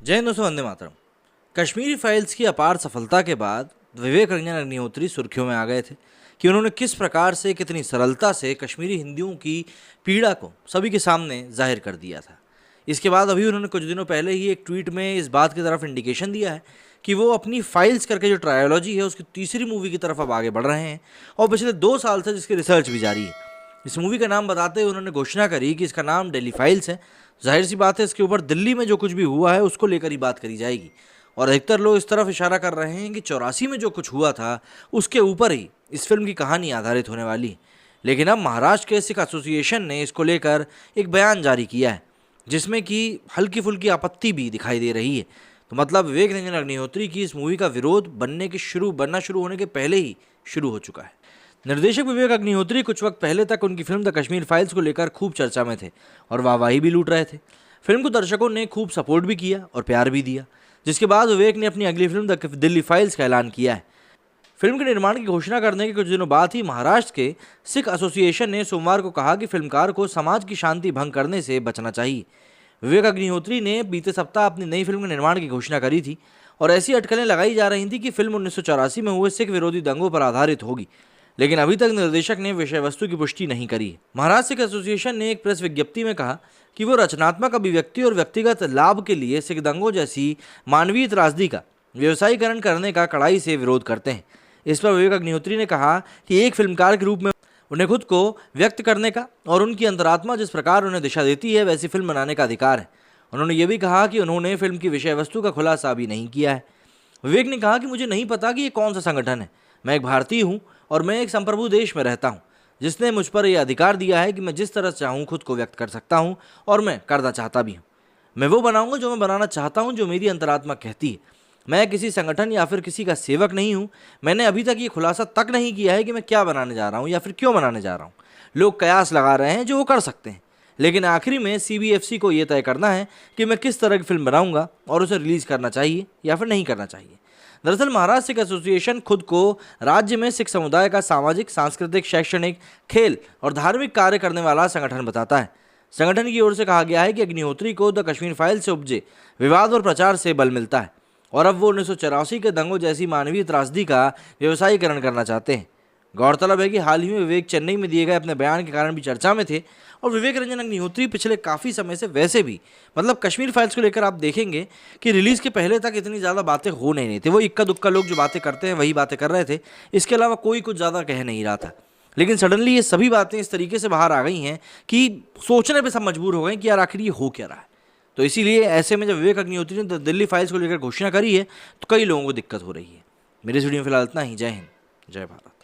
जय हिंद दोस्तों, वंदे मातरम। कश्मीरी फाइल्स की अपार सफलता के बाद विवेक रंजन अग्निहोत्री सुर्खियों में आ गए थे कि उन्होंने किस प्रकार से कितनी सरलता से कश्मीरी हिंदुओं की पीड़ा को सभी के सामने जाहिर कर दिया था। इसके बाद अभी उन्होंने कुछ दिनों पहले ही एक ट्वीट में इस बात की तरफ इंडिकेशन दिया है कि वो अपनी फाइल्स करके जो ट्रायोलॉजी है उसकी तीसरी मूवी की तरफ अब आगे बढ़ रहे हैं और पिछले 2 साल से जिसकी रिसर्च भी जारी है। इस मूवी का नाम बताते हुए उन्होंने घोषणा करी कि इसका नाम दिल्ली फाइल्स है। जाहिर सी बात है, इसके ऊपर दिल्ली में जो कुछ भी हुआ है उसको लेकर ही बात करी जाएगी और अधिकतर लोग इस तरफ इशारा कर रहे हैं कि 84 में जो कुछ हुआ था उसके ऊपर ही इस फिल्म की कहानी आधारित होने वाली है। लेकिन अब महाराष्ट्र के सिख एसोसिएशन ने इसको लेकर एक बयान जारी किया है जिसमें कि हल्की फुल्की आपत्ति भी दिखाई दे रही है। तो मतलब विवेक रंजन अग्निहोत्री की इस मूवी का विरोध बनना शुरू होने के पहले ही शुरू हो चुका है। निर्देशक विवेक अग्निहोत्री कुछ वक्त पहले तक उनकी फिल्म द कश्मीर फाइल्स को लेकर खूब चर्चा में थे और वाहवाही भी लूट रहे थे। फिल्म को दर्शकों ने खूब सपोर्ट भी किया और प्यार भी दिया, जिसके बाद विवेक ने अपनी अगली फिल्म द दिल्ली फाइल्स का ऐलान किया है। फिल्म के निर्माण की घोषणा करने के कुछ दिनों बाद ही महाराष्ट्र के सिख एसोसिएशन ने सोमवार को कहा कि फिल्मकार को समाज की शांति भंग करने से बचना चाहिए। विवेक अग्निहोत्री ने बीते सप्ताह अपनी नई फिल्म के निर्माण की घोषणा करी थी और ऐसी अटकलें लगाई जा रही थी कि फिल्म 1984 में हुए सिख विरोधी दंगों पर आधारित होगी, लेकिन अभी तक निर्देशक ने विषय वस्तु की पुष्टि नहीं करी है। महाराष्ट्र सिख एसोसिएशन ने एक प्रेस विज्ञप्ति में कहा कि वो रचनात्मक अभिव्यक्ति और व्यक्तिगत लाभ के लिए सिख दंगों जैसी मानवीय त्रासदी का व्यवसायीकरण करने का कड़ाई से विरोध करते हैं। इस पर विवेक अग्निहोत्री ने कहा कि एक फिल्मकार के रूप में उन्हें खुद को व्यक्त करने का और उनकी अंतरात्मा जिस प्रकार उन्हें दिशा देती है वैसी फिल्म बनाने का अधिकार है। उन्होंने ये भी कहा कि उन्होंने फिल्म की विषय वस्तु का खुलासा अभी नहीं किया है। विवेक ने कहा कि मुझे नहीं पता कि ये कौन सा संगठन है। मैं एक भारतीय हूँ और मैं एक संप्रभु देश में रहता हूँ जिसने मुझ पर यह अधिकार दिया है कि मैं जिस तरह चाहूँ खुद को व्यक्त कर सकता हूँ और मैं करना चाहता भी हूँ। मैं वो बनाऊंगा जो मैं बनाना चाहता हूँ, जो मेरी अंतरात्मा कहती है। मैं किसी संगठन या फिर किसी का सेवक नहीं हूँ। मैंने अभी तक ये खुलासा तक नहीं किया है कि मैं क्या बनाने जा रहा हूँ या फिर क्यों बनाने जा रहा हूँ। लोग कयास लगा रहे हैं जो वो कर सकते हैं, लेकिन आखिरी में CBFC को ये तय करना है कि मैं किस तरह की फिल्म बनाऊंगा और उसे रिलीज करना चाहिए या फिर नहीं करना चाहिए। दरअसल महाराष्ट्र सिख एसोसिएशन खुद को राज्य में सिख समुदाय का सामाजिक, सांस्कृतिक, शैक्षणिक, खेल और धार्मिक कार्य करने वाला संगठन बताता है। संगठन की ओर से कहा गया है कि अग्निहोत्री को द कश्मीर फाइल से उपजे विवाद और प्रचार से बल मिलता है और अब वो 1984 के दंगों जैसी मानवीय त्रासदी का व्यवसायीकरण करना चाहते हैं। गौरतलब है कि हाल ही में विवेक चेन्नई में दिए गए अपने बयान के कारण भी चर्चा में थे और विवेक रंजन अग्निहोत्री पिछले काफ़ी समय से वैसे भी कश्मीर फाइल्स को लेकर आप देखेंगे कि रिलीज़ के पहले तक इतनी ज़्यादा बातें हो नहीं रही थी। वो इक्का दुक्का लोग जो बातें करते हैं वही बातें कर रहे थे, इसके अलावा कोई कुछ ज़्यादा कह नहीं रहा था। लेकिन सडनली ये सभी बातें इस तरीके से बाहर आ गई हैं कि सोचने पर सब मजबूर हो गए कि यार आखिर ये हो क्या रहा है। तो इसीलिए ऐसे में जब विवेक अग्निहोत्री ने दिल्ली फाइल्स को लेकर घोषणा करी है तो कई लोगों को दिक्कत हो रही है। मेरे इस वीडियो में फिलहाल इतना ही। जय हिंद, जय भारत।